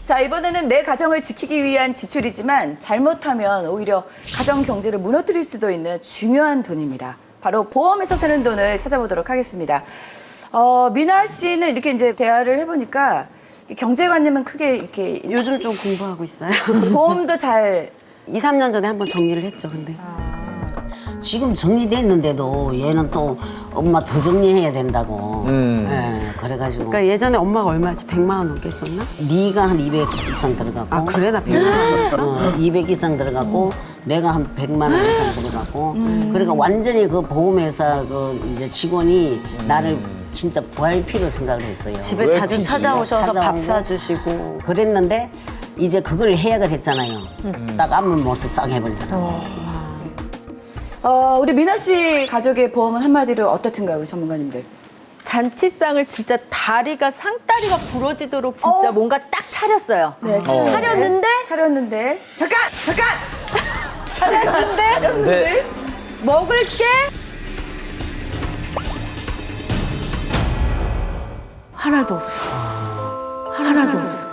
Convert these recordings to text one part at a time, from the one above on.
자, 이번에는 내 가정을 지키기 위한 지출이지만 잘못하면 오히려 가정 경제를 무너뜨릴 수도 있는 중요한 돈입니다. 바로 보험에서 새는 돈을 찾아보도록 하겠습니다. 미나 씨는 이렇게 이제 대화를 해보니까 경제관념은 크게 이렇게 요즘 좀 공부하고 있어요. 보험도 잘 2, 3년 전에 한번 정리를 했죠, 근데. 지금 정리됐는데도 얘는 또 엄마 더 정리해야 된다고. 예, 그래가지고 그러니까 예전에 엄마가 얼마였지? 100만 원 넘게 썼나? 네가 한 200 이상 들어갔고 아, 그래? 나 100만 원. 200 이상 들어갔고 내가 한 100만 원 이상 들어갔고 그러니까 완전히 그 보험회사 그 이제 직원이 나를 진짜 VIP로 생각을 했어요. 집에 자주 찾아오셔서 밥 사주시고. 그랬는데 이제 그걸 해약을 했잖아요. 딱 아무 못써 싹 해버리더라고요. 우리 미나 씨 가족의 보험은 한마디로 어떻든가요, 우리 전문가님들? 잔치상을 진짜 다리가 상다리가 부러지도록 진짜 뭔가 딱 차렸어요. 네, 차렸는데 차렸는데 먹을 게 하나도 없어. 하나도 없어.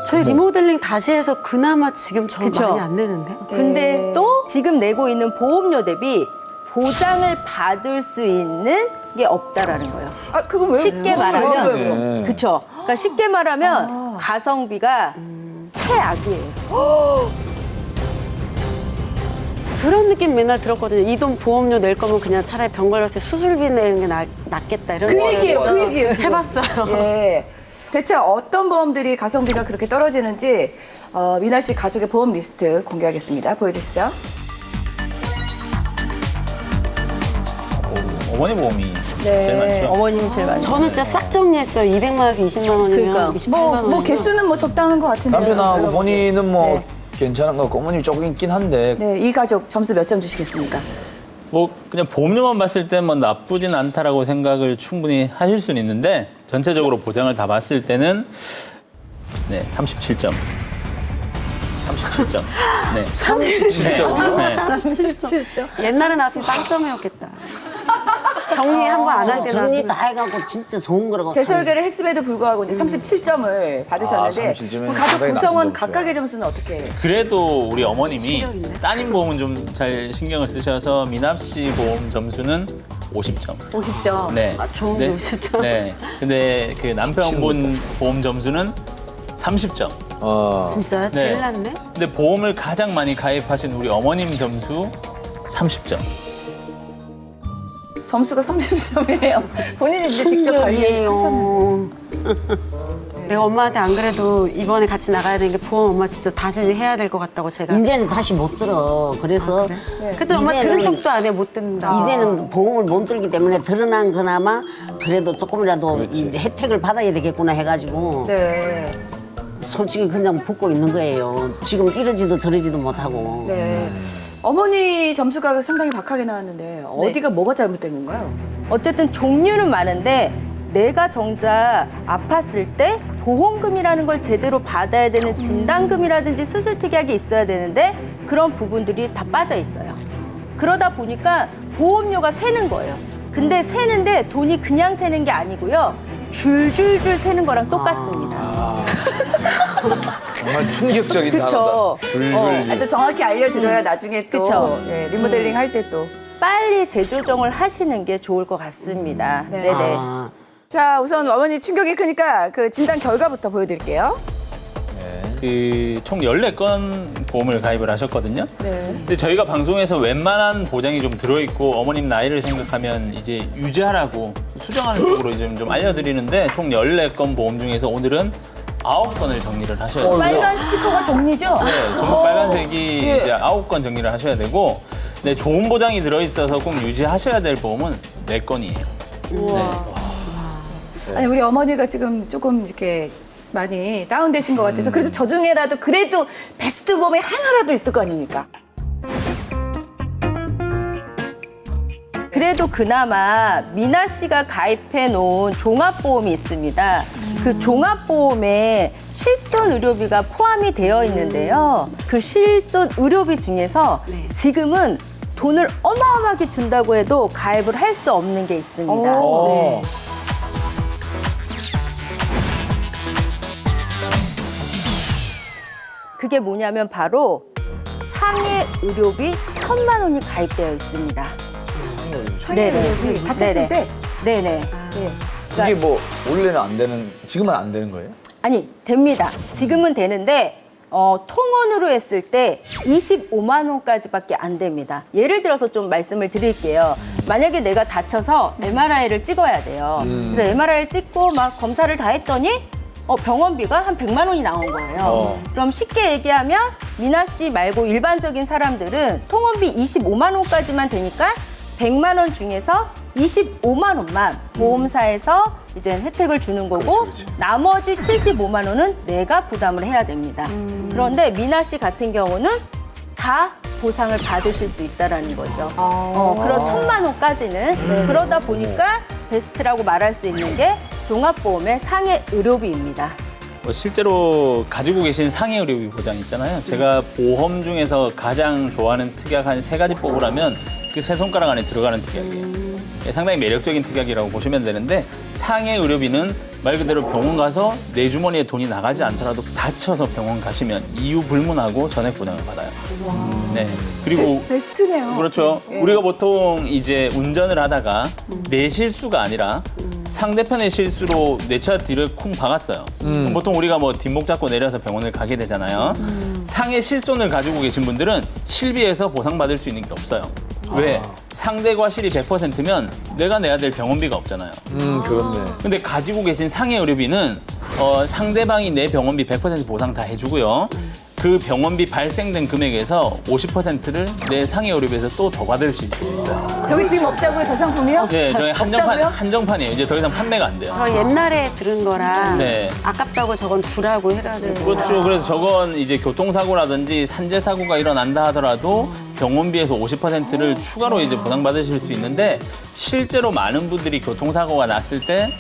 저희 리모델링 다시 해서 그나마 지금 저 그쵸? 많이 안 내는데? 근데 또 지금 내고 있는 보험료 대비 보장을 받을 수 있는 게 없다라는 거예요. 아, 그건 왜? 쉽게 말하면 그렇죠. 그러니까 쉽게 말하면 가성비가 최악이에요. 그런 느낌 맨날 들었거든요. 이 돈 보험료 낼 거면 그냥 차라리 병 걸렸을 때 수술비 내는 게 낫겠다 이런 그 얘기예요, 지금. 해봤어요. 예. 대체 어떤 보험들이 가성비가 그렇게 떨어지는지 미나 씨 가족의 보험 리스트 공개하겠습니다. 보여주시죠. 어머니 보험이 제일 많죠. 어머님이 제일 많죠. 저는 진짜 싹 정리했어요. 200만 원에서 20만 원이면 그러니까. 28만 원. 뭐 개수는 뭐 적당한 것 같은데요. 남편하고 본인은 뭐 괜찮은 것 같고 어머님이 조금 있긴 한데 네, 이 가족 점수 몇 점 주시겠습니까? 뭐 그냥 보험료만 봤을 때 뭐 나쁘진 않다라고 생각을 충분히 하실 수는 있는데 전체적으로 보장을 다 봤을 때는 네, 37점. 37점. 네. 37점이요? 네. 37점. 옛날에 나왔으면 빵점이었겠다. 정리 한 번 안 할 때 정리 나왔으면. 다 해갖고 진짜 좋은 거라고 재설계를 했음에도 불구하고 이제 37점을 받으셨는데 아, 37 점이면 그럼 가족 상당히 구성원 낮은 점수야. 각각의 점수는 어떻게 해요? 그래도 우리 어머님이 실력이네. 따님 보험은 좀 잘 신경을 쓰셔서 미납 씨 보험 점수는 50점. 50점. 네. 좋은 게 50점? 네. 근데 그 남편분 보험 점수는 30점. 진짜요? 제일 낫네? 근데 보험을 가장 많이 가입하신 우리 어머님 점수 30점. 점수가 30점이에요. 본인이 이제 직접 관리하셨는데. 내가 엄마한테 안 그래도 이번에 같이 나가야 되는 게 보험 엄마 진짜 다시 해야 될 것 같다고 제가. 이제는 다시 못 들어. 그래서 그때 엄마 이제는- 들은 척도 안 해, 못 듣는다. 이제는 보험을 못 들기 때문에 드러난 그나마 그래도 조금이라도 이 혜택을 받아야 되겠구나 해가지고 네. 솔직히 그냥 붙고 있는 거예요. 지금 이러지도 저러지도 못하고. 네. 어머니 점수가 상당히 박하게 나왔는데 어디가 뭐가 잘못된 건가요? 어쨌든 종류는 많은데 내가 정작 아팠을 때 보험금이라는 걸 제대로 받아야 되는 진단금이라든지 수술 특약이 있어야 되는데 그런 부분들이 다 빠져 있어요. 그러다 보니까 보험료가 새는 거예요. 근데 새는데 돈이 그냥 새는 게 아니고요. 줄줄줄 새는 거랑 똑같습니다. 정말 충격적인 그렇죠. 단어다. 또 정확히 알려드려야 나중에 또 그쵸. 예, 리모델링 할 때 또. 빨리 재조정을 하시는 게 좋을 것 같습니다. 네. 네네. 아, 자, 우선 어머니 충격이 크니까 그 진단 결과부터 보여드릴게요. 그 총 14건 보험을 가입을 하셨거든요. 네. 근데 저희가 방송에서 웬만한 보장이 좀 들어있고 어머님 나이를 생각하면 이제 유지하라고 수정하는 쪽으로 좀 알려드리는데 총 14건 보험 중에서 오늘은 9건을 정리를 하셔야 돼요. 빨간 스티커가 정리죠? 네, 전부 빨간색이 이제 9건 정리를 하셔야 되고 네, 좋은 보장이 들어있어서 꼭 유지하셔야 될 보험은 4건이에요. 아니, 우리 어머니가 지금 조금 이렇게 많이 다운되신 것 같아서 그래도 저 중에라도 그래도 베스트 보험이 하나라도 있을 거 아닙니까? 그래도 그나마 미나 씨가 가입해 놓은 종합보험이 있습니다. 그 종합보험에 실손 의료비가 포함이 되어 있는데요. 그 실손 의료비 중에서 지금은 돈을 어마어마하게 준다고 해도 가입을 할 수 없는 게 있습니다. 네. 그게 뭐냐면 바로 상해 의료비 1,000만 원이 가입되어 있습니다. 상해 네네. 의료비 다쳤을 네네. 때 네네. 네. 이게 뭐 원래는 안 되는, 지금은 안 되는 거예요? 아니, 됩니다. 지금은 되는데 통원으로 했을 때 25만 원까지밖에 안 됩니다. 예를 들어서 좀 말씀을 드릴게요. 만약에 내가 다쳐서 MRI를 찍어야 돼요. 그래서 MRI를 찍고 막 검사를 다 했더니 병원비가 한 100만 원이 나온 거예요. 그럼 쉽게 얘기하면 미나 씨 말고 일반적인 사람들은 통원비 25만 원까지만 되니까 100만 원 중에서 25만 원만 보험사에서 이제 혜택을 주는 거고 나머지 75만 원은 내가 부담을 해야 됩니다. 그런데 미나 씨 같은 경우는 다 보상을 받으실 수 있다라는 거죠. 그런 1,000만 원까지는 그러다 보니까 베스트라고 말할 수 있는 게 종합보험의 상해 의료비입니다. 실제로 가지고 계신 상해 의료비 보장 있잖아요. 제가 보험 중에서 가장 좋아하는 특약 한 3가지 뽑으라면 그 3손가락 안에 들어가는 특약이에요. 상당히 매력적인 특약이라고 보시면 되는데 상해 의료비는 말 그대로 병원 가서 내 주머니에 돈이 나가지 않더라도 다쳐서 병원 가시면 이유 불문하고 전액 보장을 받아요. 네. 그리고 베스트네요. 그렇죠. 우리가 보통 이제 운전을 하다가 내 실수가 아니라 상대편의 실수로 내 차 뒤를 쿵 박았어요. 그럼 보통 우리가 뭐 뒷목 잡고 내려서 병원을 가게 되잖아요. 상해 실손을 가지고 계신 분들은 실비에서 보상받을 수 있는 게 없어요. 왜? 상대 과실이 100%면 내가 내야 될 병원비가 없잖아요. 그렇네. 근데 가지고 계신 상해 의료비는 상대방이 내 병원비 100% 보상 다 해주고요. 그 병원비 발생된 금액에서 50%를 내 상해 의료비에서 또 더 받을 수 있어요. 저기 지금 없다고요, 저 상품이요? 네, 저희 없다고요? 한정판이에요. 이제 더 이상 판매가 안 돼요. 저 옛날에 들은 거라 네. 아깝다고 저건 두라고 해가지고. 그렇죠. 그래서 저건 이제 교통사고라든지 산재사고가 일어난다 하더라도 병원비에서 50%를 추가로 이제 보상받으실 수 있는데 실제로 많은 분들이 교통사고가 났을 때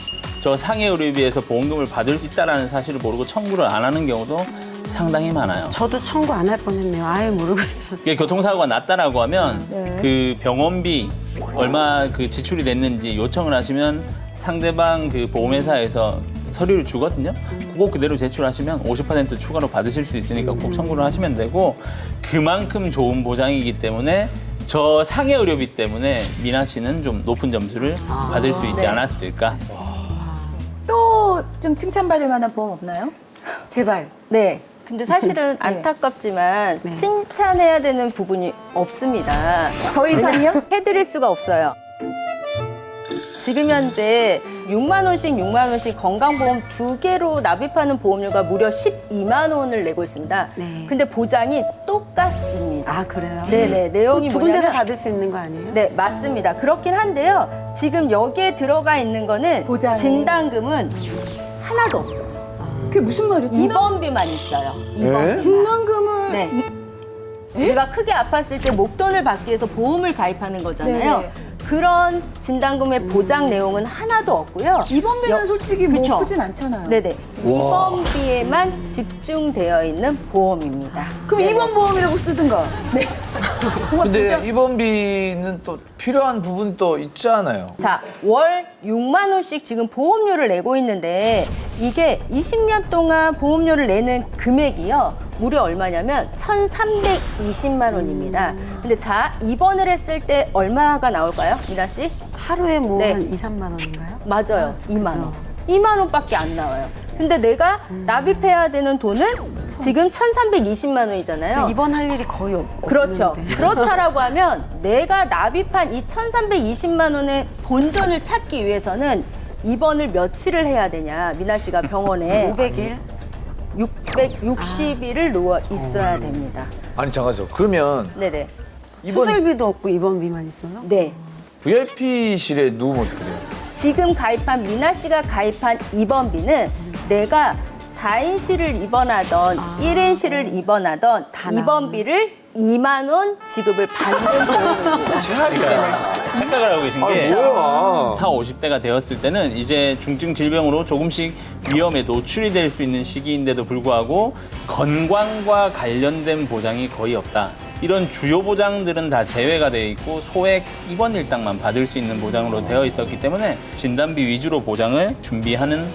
저 상해 의료비에서 보험금을 받을 수 있다는 사실을 모르고 청구를 안 하는 경우도 상당히 많아요. 저도 청구 안 할 뻔했네요. 아예 모르고 있었어요. 이게 교통사고가 났다라고 하면 네. 그 병원비 얼마 그 지출이 됐는지 요청을 하시면 상대방 그 보험회사에서 서류를 주거든요. 그거 그대로 제출하시면 50% 추가로 받으실 수 있으니까 꼭 청구를 하시면 되고 그만큼 좋은 보장이기 때문에 저 상해 의료비 때문에 미나 씨는 좀 높은 점수를 받을 수 있지 않았을까. 또 좀 칭찬받을 만한 보험 없나요? 제발. 네. 근데 사실은 안타깝지만 칭찬해야 되는 부분이 없습니다. 더 이상이요? 해드릴 수가 없어요. 지금 현재 6만 원씩 건강보험 2개로 납입하는 보험료가 무려 12만 원을 내고 있습니다. 네. 근데 보장이 똑같습니다. 아, 그래요? 네네. 내용이 두 군데서 뭐냐면 받을 수 있는 거 아니에요? 네, 맞습니다. 그렇긴 한데요. 지금 여기에 들어가 있는 거는 보장이. 진단금은 하나도 없어요. 그게 무슨 말이에요? 입원비만 있어요. 입원비. 진단금을 네. 우리가 크게 아팠을 때 목돈을 받기 위해서 보험을 가입하는 거잖아요. 네네. 그런 진단금의 보장 내용은 하나도 없고요. 입원비는 솔직히 뭐 그쵸? 크진 않잖아요. 네네. 입원비에만 집중되어 있는 보험입니다. 그럼 입원 보험이라고 쓰든가. 네. 정말 근데 보장. 입원비는 또 필요한 부분이 또 있잖아요. 자, 월 6만 원씩 지금 보험료를 내고 있는데 이게 20년 동안 보험료를 내는 금액이요. 무려 얼마냐면 1,320만 원입니다. 근데 자, 입원을 했을 때 얼마가 나올까요? 미나 씨? 하루에 뭐 네. 한 2, 3만 원인가요? 맞아요. 2만 원. 2만 원밖에 안 나와요. 근데 내가 납입해야 되는 돈은 지금 1,320만 원이잖아요. 입원할 일이 거의 없고. 그렇죠. 그렇다라고 하면 내가 납입한 이 1,320만 원의 본전을 찾기 위해서는 입원을 며칠을 해야 되냐. 미나 씨가 병원에 500일? 660일을 누워 있어야 됩니다. 아니 잠깐만요. 그러면 네네. 이번 수술비도 없고 입원비만 있어요? 네. VIP실에 누우면 어떻게 돼요? 지금 가입한 미나 씨가 가입한 입원비는 내가 다인실을 입원하던 1인실을 입원하던 다 나오네. 입원비를 2만 원 지급을 받는 보험입니다. 그러니까 착각을 하고 계신 게 뭐야? 40, 50대가 되었을 때는 이제 중증 질병으로 조금씩 위험에 노출이 될 수 있는 시기인데도 불구하고 건강과 관련된 보장이 거의 없다. 이런 주요 보장들은 다 제외가 되어 있고 소액 입원 일당만 받을 수 있는 보장으로 되어 있었기 때문에 진단비 위주로 보장을 준비하는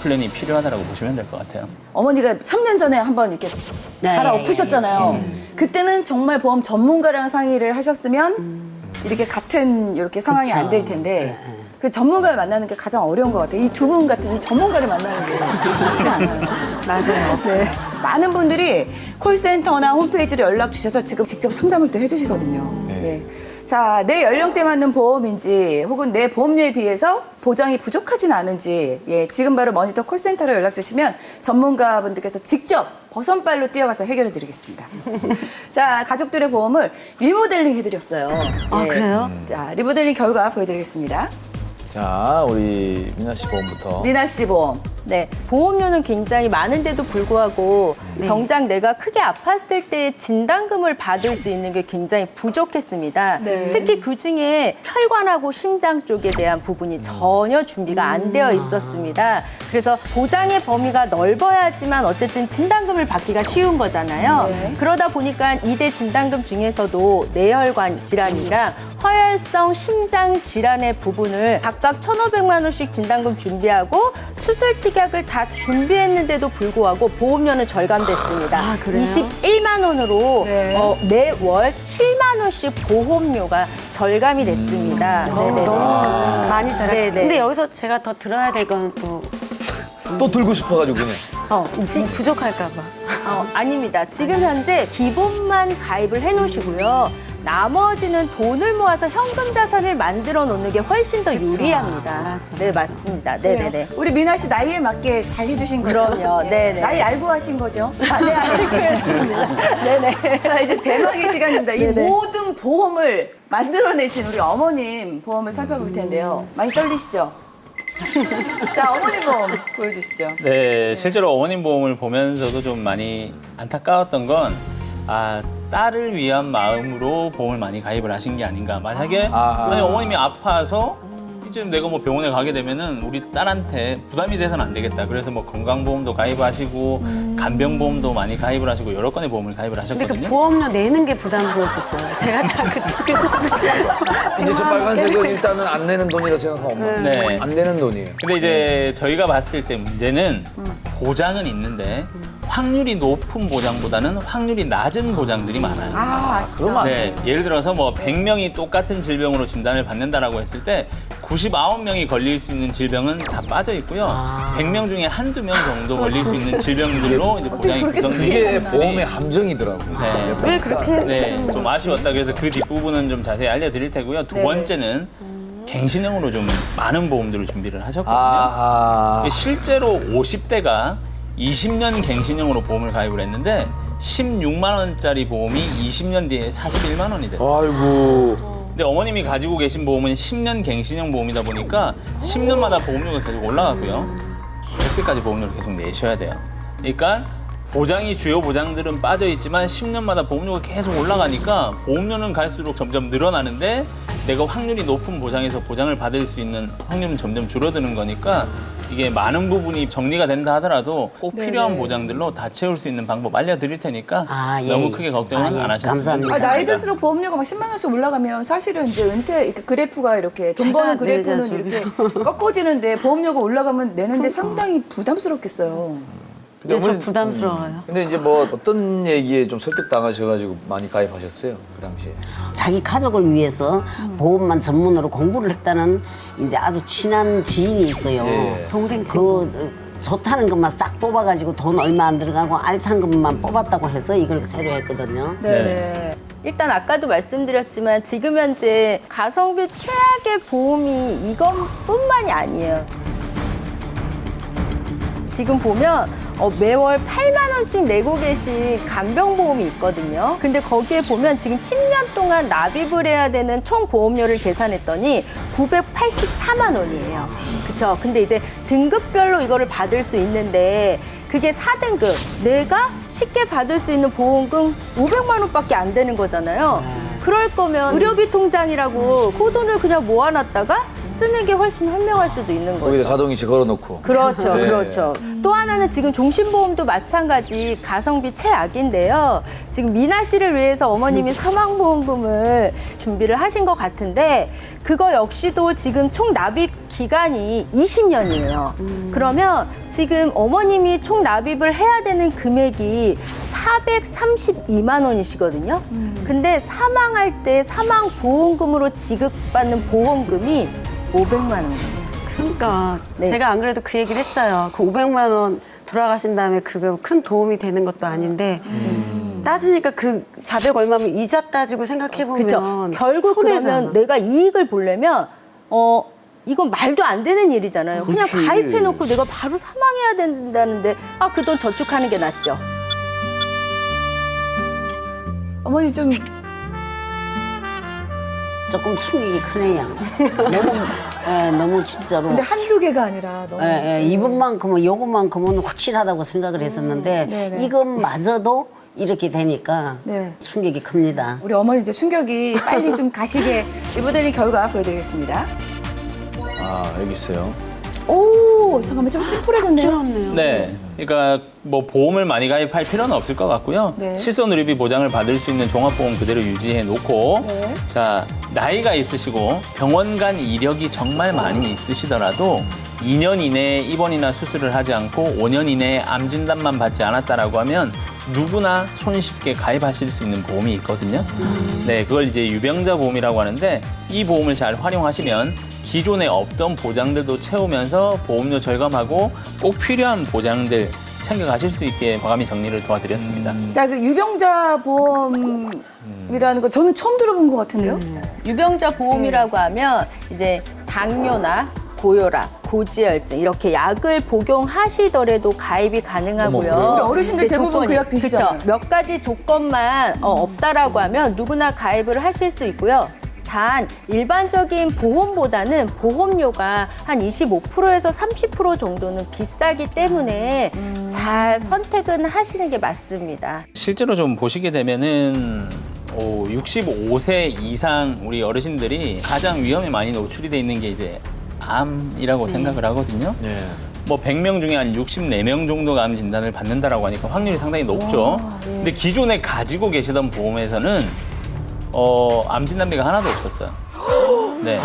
플랜이 필요하다고 보시면 될 것 같아요. 어머니가 3년 전에 한번 이렇게 네. 갈아엎으셨잖아요. 그때는 정말 보험 전문가랑 상의를 하셨으면 이렇게 같은 이렇게 상황이 안 될 텐데 그 전문가를 만나는 게 가장 어려운 것 같아요. 이 두 분 같은 이 전문가를 만나는 게 쉽지 않아요. 맞아요. 네. 많은 분들이 콜센터나 홈페이지로 연락 주셔서 지금 직접 상담을 또 해주시거든요. 예. 자, 내 연령대 맞는 보험인지 혹은 내 보험료에 비해서 보장이 부족하진 않은지 지금 바로 머니터 콜센터로 연락 주시면 전문가분들께서 직접 버선발로 뛰어가서 해결해 드리겠습니다. 자, 가족들의 보험을 리모델링 해드렸어요. 아, 그래요? 자, 리모델링 결과 보여드리겠습니다. 자, 우리 미나 씨 보험부터. 리나 씨 보험. 네, 보험료는 굉장히 많은데도 불구하고 정작 내가 크게 아팠을 때 진단금을 받을 수 있는 게 굉장히 부족했습니다. 특히 그중에 혈관하고 심장 쪽에 대한 부분이 전혀 준비가 안 되어 있었습니다. 그래서 보장의 범위가 넓어야지만 어쨌든 진단금을 받기가 쉬운 거잖아요. 그러다 보니까 2대 진단금 중에서도 뇌혈관 질환이랑 허혈성 심장 질환의 부분을 각각 1,500만 원씩 진단금 준비하고 수술 특약을 다 준비했는데도 불구하고 보험료는 절감됐습니다. 아, 그래요? 21만 원으로 매월 7만 원씩 보험료가 절감이 됐습니다. 네네. 너무 많이 잘했 네네. 근데 여기서 제가 더 들어야 될 건 또 또 들고 싶어가지고 그냥. 부족할까 봐. 아닙니다. 지금 현재 기본만 가입을 해놓으시고요. 나머지는 돈을 모아서 현금 자산을 만들어 놓는 게 훨씬 더 유리합니다. 맞아요. 네, 맞습니다. 네네네. 우리 미나 씨 나이에 맞게 잘 해주신 거죠? 그럼요. 예. 네네. 나이 알고 하신 거죠? 네, 알겠습니다. 네네. 자, 이제 대망의 시간입니다. 이 네네. 모든 보험을 만들어내신 우리 어머님 보험을 살펴볼 텐데요. 많이 떨리시죠? 자, 어머님 보험 보여주시죠. 네, 실제로 어머님 보험을 보면서도 좀 많이 안타까웠던 건, 딸을 위한 마음으로 보험을 많이 가입을 하신 게 아닌가. 만약에 만약 어머님이 아파서 이제 내가 뭐 병원에 가게 되면은 우리 딸한테 부담이 돼서는 안 되겠다. 그래서 뭐 건강보험도 가입하시고 간병보험도 많이 가입을 하시고 여러 건의 보험을 가입을 근데 그 하셨거든요. 보험료 내는 게 부담스러웠어요. 제가 다 이제 저 빨간색은 일단은 안 내는 돈이라고 생각하면 네. 안 내는 돈이에요. 근데 이제 저희가 봤을 때 문제는 보장은 있는데 확률이 높은 보장보다는 확률이 낮은 보장들이 많아요. 아, 아쉽다. 그러면 안 네, 예를 들어서 뭐 100명이 똑같은 질병으로 진단을 받는다라고 했을 때 99명이 걸릴 수 있는 질병은 다 빠져 있고요. 100명 중에 한두 명 정도 걸릴 수 있는 질병들로 이제 보장이 그렇게 구성되어 이게 있는 보험의 함정이더라고요. 네. 왜 그렇게 네, 좀 아쉬웠다. 그래서 그 뒷부분은 좀 자세히 알려드릴 테고요. 두 번째는 갱신형으로 좀 많은 보험들을 준비를 하셨거든요. 아, 실제로 50대가 20년 갱신형으로 보험을 가입을 했는데 16만 원짜리 보험이 20년 뒤에 41만 원이 됐어요. 아이고. 근데 어머님이 가지고 계신 보험은 10년 갱신형 보험이다 보니까 10년마다 보험료가 계속 올라가고요. 100세까지 보험료를 계속 내셔야 돼요. 그러니까 보장이 주요 보장들은 빠져 있지만 10년마다 보험료가 계속 올라가니까 보험료는 갈수록 점점 늘어나는데 내가 확률이 높은 보장에서 보장을 받을 수 있는 확률은 점점 줄어드는 거니까 이게 많은 부분이 정리가 된다 하더라도 꼭 필요한 보장들로 다 채울 수 있는 방법 알려드릴 테니까 너무 크게 걱정은 안 하셨으면 감사합니다. 좋겠습니다. 나이 들수록 보험료가 막 10만 원씩 올라가면 사실은 이제 은퇴 이렇게 그래프가 이렇게 돈 버는 그래프는 이렇게 꺾어지는데 보험료가 올라가면 내는데 상당히 부담스럽겠어요. 네, 저 부담스러워요. 근데 이제 뭐 어떤 얘기에 좀 설득당하셔가지고 많이 가입하셨어요? 그 당시에. 자기 가족을 위해서 보험만 전문으로 공부를 했다는 이제 아주 친한 지인이 있어요. 예. 동생 친구. 좋다는 것만 싹 뽑아가지고 돈 얼마 안 들어가고 알찬 것만 뽑았다고 해서 이걸 새로 했거든요. 네네. 일단 아까도 말씀드렸지만 지금 현재 가성비 최악의 보험이 이것뿐만이 아니에요. 지금 보면 매월 8만 원씩 내고 계신 간병보험이 있거든요. 근데 거기에 보면 지금 10년 동안 납입을 해야 되는 총 보험료를 계산했더니 984만 원이에요. 그렇죠? 근데 이제 등급별로 이거를 받을 수 있는데 그게 4등급. 내가 쉽게 받을 수 있는 보험금 500만 원밖에 안 되는 거잖아요. 그럴 거면 의료비 통장이라고 그 돈을 그냥 모아놨다가 쓰는 게 훨씬 현명할 수도 있는 거죠. 거기다 자동이체 걸어놓고. 그렇죠, 네. 그렇죠. 또 하나는 지금 종신보험도 마찬가지 가성비 최악인데요. 지금 미나 씨를 위해서 어머님이 사망보험금을 준비를 하신 것 같은데 그거 역시도 지금 총 납입 기간이 20년이에요. 그러면 지금 어머님이 총 납입을 해야 되는 금액이 432만 원이시거든요. 근데 사망할 때 사망 보험금으로 지급받는 보험금이 500만 원이에요. 그러니까 네. 제가 안 그래도 그 얘기를 했어요. 그 500만 원 돌아가신 다음에 그거 큰 도움이 되는 것도 아닌데 따지니까 그 400 얼마면 이자 따지고 생각해 그죠? 보면 결국 그러면 내가 이익을 보려면 이건 말도 안 되는 일이잖아요. 그냥 그렇지. 가입해놓고 내가 바로 사망해야 된다는데 그 돈 저축하는 게 낫죠. 어머니 좀 조금 충격이 크네요. 너무 진짜로. 근데 한두 개가 아니라 너무 이번만큼은 요것만큼은 확실하다고 생각을 했었는데 네네. 이것마저도 이렇게 되니까 네. 충격이 큽니다. 우리 어머니 이제 충격이 빨리 좀 가시게 리모델링 결과 보여드리겠습니다. 아, 여기 있어요. 오, 잠깐만 좀 심플해졌네요. 네. 그러니까 뭐 보험을 많이 가입할 필요는 없을 것 같고요. 네. 실손 의료비 보장을 받을 수 있는 종합보험 그대로 유지해 놓고 네. 자, 나이가 있으시고 병원 간 이력이 정말 많이 있으시더라도 2년 이내에 입원이나 수술을 하지 않고 5년 이내에 암 진단만 받지 않았다라고 하면 누구나 손쉽게 가입하실 수 있는 보험이 있거든요. 네, 그걸 이제 유병자 보험이라고 하는데 이 보험을 잘 활용하시면 기존에 없던 보장들도 채우면서 보험료 절감하고 꼭 필요한 보장들 챙겨가실 수 있게 과감히 정리를 도와드렸습니다. 자, 그 유병자 보험이라는 거 저는 처음 들어본 것 같은데요. 유병자 보험이라고 하면 이제 당뇨나 고혈압, 고지혈증 이렇게 약을 복용하시더라도 가입이 가능하고요. 어머, 우리 어르신들 이제 대부분 조건이, 그 약 드시잖아요. 그쵸? 몇 가지 조건만 없다라고 하면 누구나 가입을 하실 수 있고요. 단 일반적인 보험보다는 보험료가 한 25%에서 30% 정도는 비싸기 때문에 잘 선택은 하시는 게 맞습니다. 실제로 좀 보시게 되면은 65세 이상 우리 어르신들이 가장 위험에 많이 노출이 돼 있는 게 이제 암이라고 생각을 하거든요. 네. 뭐 100명 중에 한 64명 정도가 암 진단을 받는다라고 하니까 확률이 상당히 높죠. 근데 기존에 가지고 계시던 보험에서는 암 진단비가 하나도 없었어요. 네.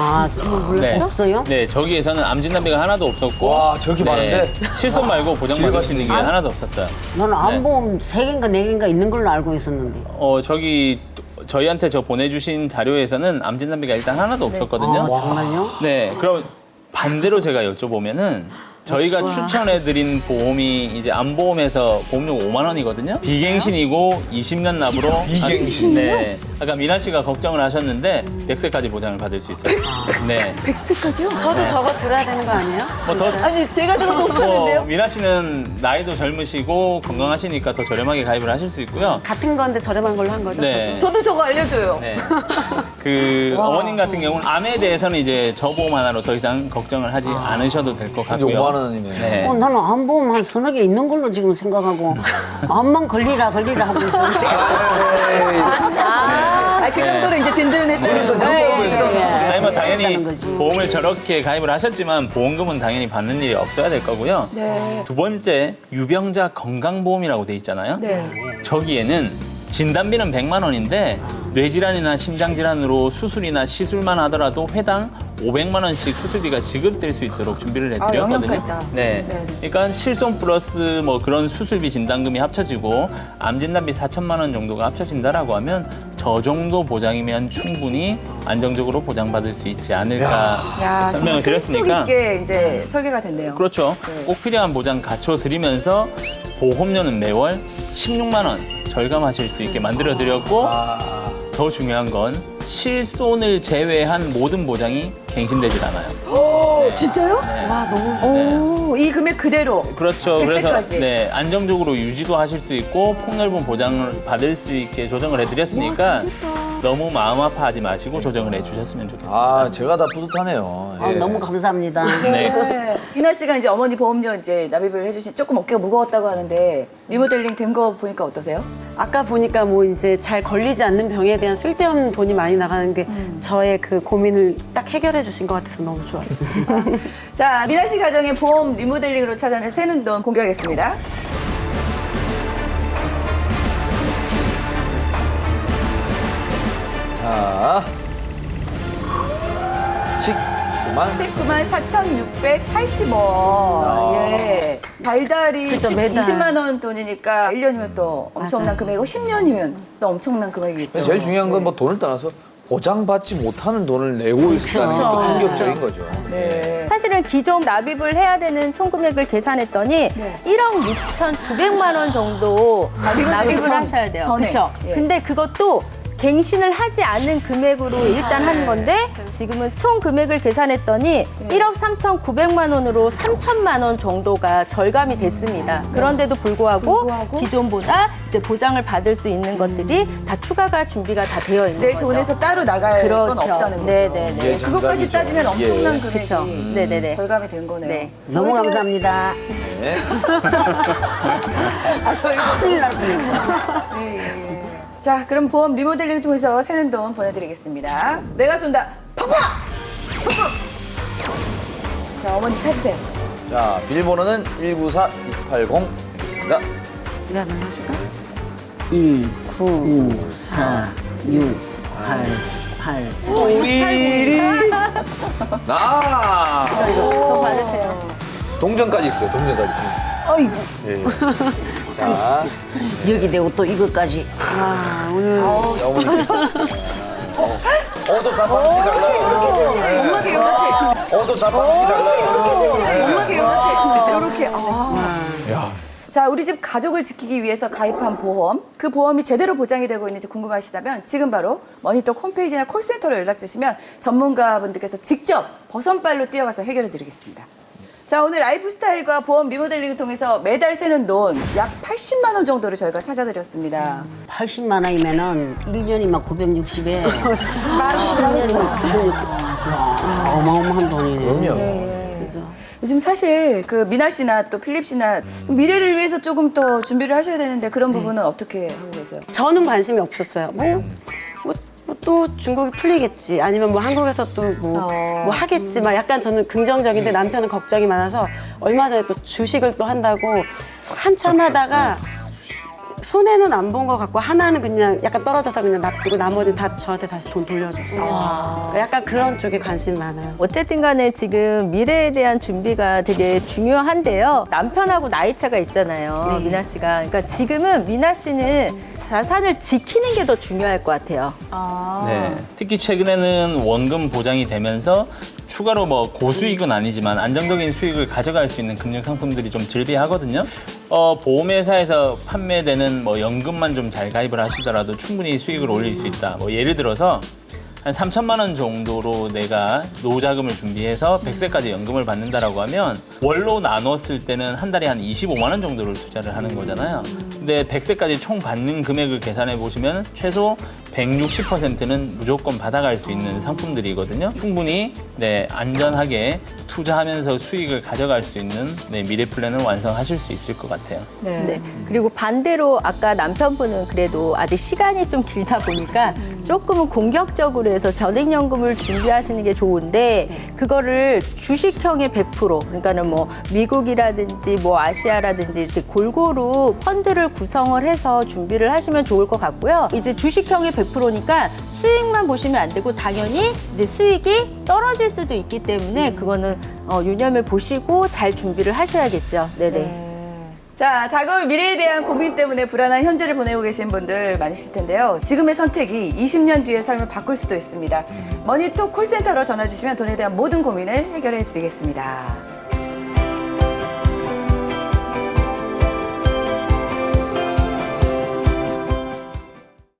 네. 없어요? 네, 저기에서는 암 진단비가 하나도 없었고 와, 저렇게 많은데? 실손 말고 보장받을 수 있는 게 하나도 없었어요. 너는 암보험 3개인가 4개인가 있는 걸로 알고 있었는데. 저희한테 보내주신 자료에서는 암 진단비가 일단 하나도 없었거든요. 정말요? 네, 그럼 반대로 제가 여쭤보면은 저희가 추천해드린 보험이 이제 암보험에서 보험료 5만 원이거든요. 비갱신이고 20년 납으로. 비갱신이요? 네. 아까 미나 씨가 걱정을 하셨는데 100세까지 보장을 받을 수 있어요. 네. 100세까지요? 저도 저거 들어야 되는 거 아니에요? 아니, 제가 들어도 못하는데요? 미나 씨는 나이도 젊으시고 건강하시니까 더 저렴하게 가입을 하실 수 있고요. 같은 건데 저렴한 걸로 한 거죠? 네. 저도 저거 알려줘요. 네. 그 어머님 같은 경우는 암에 대해서는 이제 저 보험 하나로 더 이상 걱정을 하지 않으셔도 될 것 근데 같고요. 5만 원이네. 네. 나는 암보험 한 3개 있는 걸로 지금 생각하고 암만 걸리라 하고 있었는데. 그 정도로 이제 든든했다는 거죠. 아니 뭐 당연히 그러는 거지. 보험을 저렇게 가입을 하셨지만 보험금은 당연히 받는 일이 없어야 될 거고요. 네. 두 번째 유병자 건강보험이라고 돼 있잖아요. 네. 저기에는 진단비는 100만 원인데 뇌질환이나 심장질환으로 수술이나 시술만 하더라도 회당 500만 원씩 수술비가 지급될 수 있도록 준비를 해드렸거든요. 영양가 있다. 네. 네. 그러니까 실손 플러스 뭐 그런 수술비 진단금이 합쳐지고 암 진단비 4천만 원 정도가 합쳐진다라고 하면 저 정도 보장이면 충분히 안정적으로 보장받을 수 있지 않을까 야, 설명을 정말 실속 드렸으니까. 있게 이제 설계가 됐네요. 그렇죠. 네. 꼭 필요한 보장 갖춰드리면서 보험료는 매월 16만 원 절감하실 수 있게 만들어드렸고 더 중요한 건 실손을 제외한 모든 보장이 갱신되질 않아요. 진짜요? 와, 너무 오, 이 금액 그대로. 그렇죠. 100세까지. 그래서 네, 안정적으로 유지도 하실 수 있고 폭넓은 보장을 받을 수 있게 조정을 해드렸으니까 와, 잘됐다. 너무 마음 아파하지 마시고 조정을 해주셨으면 좋겠습니다. 아, 제가 다 뿌듯하네요. 예. 너무 감사합니다. 네. 이나 씨가 이제 어머니 보험료 이제 납입을 해주신 조금 어깨가 무거웠다고 하는데 리모델링 된 거 보니까 어떠세요? 아까 보니까 뭐 이제 잘 걸리지 않는 병에 대한 쓸데없는 돈이 많이 나가는 게 저의 그 고민을 딱 해결해 주신 것 같아서 너무 좋아요. 자, 미나 씨 가정의 보험 리모델링으로 찾아낸 새는 돈 공개하겠습니다. 자, 19만 4,680원. 예. 발달이 그죠, 매달. 20만 원 돈이니까 1년이면 또 엄청난 금액이고 10년이면 또 엄청난 금액이겠죠. 제일 중요한 건 뭐 돈을 떠나서 보장받지 못하는 돈을 내고 있다는 게 또 충격적인 거죠. 네. 사실은 기존 납입을 해야 되는 총 금액을 계산했더니 1억 6,900만 원 정도 미국 납입을 전- 하셔야 돼요. 전에. 그렇죠. 예. 근데 그것도 갱신을 하지 않는 금액으로 일단 하는 건데 지금은 총 금액을 계산했더니 1억 3,900만 원으로 3천만 원 정도가 절감이 됐습니다. 그런데도 불구하고 기존보다 이제 보장을 받을 수 있는 것들이 다 추가가 준비가 다 되어 있는 내 거죠. 돈에서 따로 나갈 건 그렇죠. 없다는 거죠. 네네네. 예, 그것까지 장담이죠. 따지면 엄청난 예. 금액이 그렇죠. 네네네. 절감이 된 거네요. 네. 너무 감사합니다. 네. 아, 저희가 큰일 날 뻔했죠. 예. 자, 그럼 보험 리모델링 통해서 새는 돈 보내드리겠습니다. 내가 쏜다. 팍팍! 소금! 자, 어머니 찾으세요. 자, 비밀번호는 194680 되겠습니다. 내가 눌러줄까? 1, 9, 4, 6, 8, 8. 나 돈 받으세요. 동전까지 있어요. 동전까지. 아이고. 예. 자, 여기 대고 또 이것까지. 아, 오늘. 자, 어머니. 또다 방식이 달라요. 이렇게. 다 방식이 달라요. 이렇게. 야, 자, 우리 집 가족을 지키기 위해서 가입한 보험, 그 보험이 제대로 보장이 되고 있는지 궁금하시다면 지금 바로 머니톡 홈페이지나 콜센터로 연락 주시면 전문가분들께서 직접 버선발로 뛰어가서 해결해 드리겠습니다. 자, 오늘 라이프스타일과 보험 리모델링을 통해서 매달 새는 돈 약 80만 원 정도를 저희가 찾아드렸습니다. 80만 원이면은 1년이면 960에 10년이면 9,600. 와, 어마어마한 돈이네요. 그럼요. 요즘 사실 그 미나 씨나 또 필립 씨나 미래를 위해서 조금 더 준비를 하셔야 되는데 그런 부분은 어떻게 하고 계세요? 저는 관심이 없었어요. 또 중국이 풀리겠지. 아니면 뭐 한국에서 또 뭐 하겠지. 막 약간 저는 긍정적인데 남편은 걱정이 많아서 얼마 전에 또 주식을 또 한다고 한참 하다가 손해는 안 본 것 같고 하나는 그냥 약간 떨어져서 그냥 놔두고 나머지는 다 저한테 다시 돈 돌려줬어요. 약간 그런 쪽에 관심이 많아요. 어쨌든 간에 지금 미래에 대한 준비가 되게 중요한데요. 남편하고 나이 차가 있잖아요. 미나 씨가. 그러니까 지금은 미나 씨는 자산을 지키는 게 더 중요할 것 같아요. 네. 특히 최근에는 원금 보장이 되면서 추가로 뭐 고수익은 아니지만 안정적인 수익을 가져갈 수 있는 금융 상품들이 좀 즐비하거든요. 보험회사에서 판매되는 뭐 연금만 좀 잘 가입을 하시더라도 충분히 수익을 올릴 수 있다. 뭐 예를 들어서 한 3천만 원 정도로 내가 노후자금을 준비해서 100세까지 연금을 받는다라고 하면 월로 나눴을 때는 한 달에 한 25만 원 정도를 투자를 하는 거잖아요. 근데 100세까지 총 받는 금액을 계산해 보시면 최소 160%는 무조건 받아갈 수 있는 상품들이거든요. 충분히 안전하게 투자하면서 수익을 가져갈 수 있는 미래 플랜을 완성하실 수 있을 것 같아요. 네. 그리고 반대로 아까 남편분은 그래도 아직 시간이 좀 길다 보니까 조금은 공격적으로 해서 전액연금을 준비하시는 게 좋은데 그거를 주식형의 100% 그러니까는 뭐 미국이라든지 뭐 아시아라든지 이제 골고루 펀드를 구성을 해서 준비를 하시면 좋을 것 같고요. 이제 주식형의 100%니까 수익만 보시면 안 되고 당연히 이제 수익이 떨어질 수도 있기 때문에 그거는 유념해 보시고 잘 준비를 하셔야겠죠. 네네. 자, 다가올 미래에 대한 고민 때문에 불안한 현재를 보내고 계신 분들 많으실 텐데요. 지금의 선택이 20년 뒤의 삶을 바꿀 수도 있습니다. 머니톡 콜센터로 전화 주시면 돈에 대한 모든 고민을 해결해 드리겠습니다.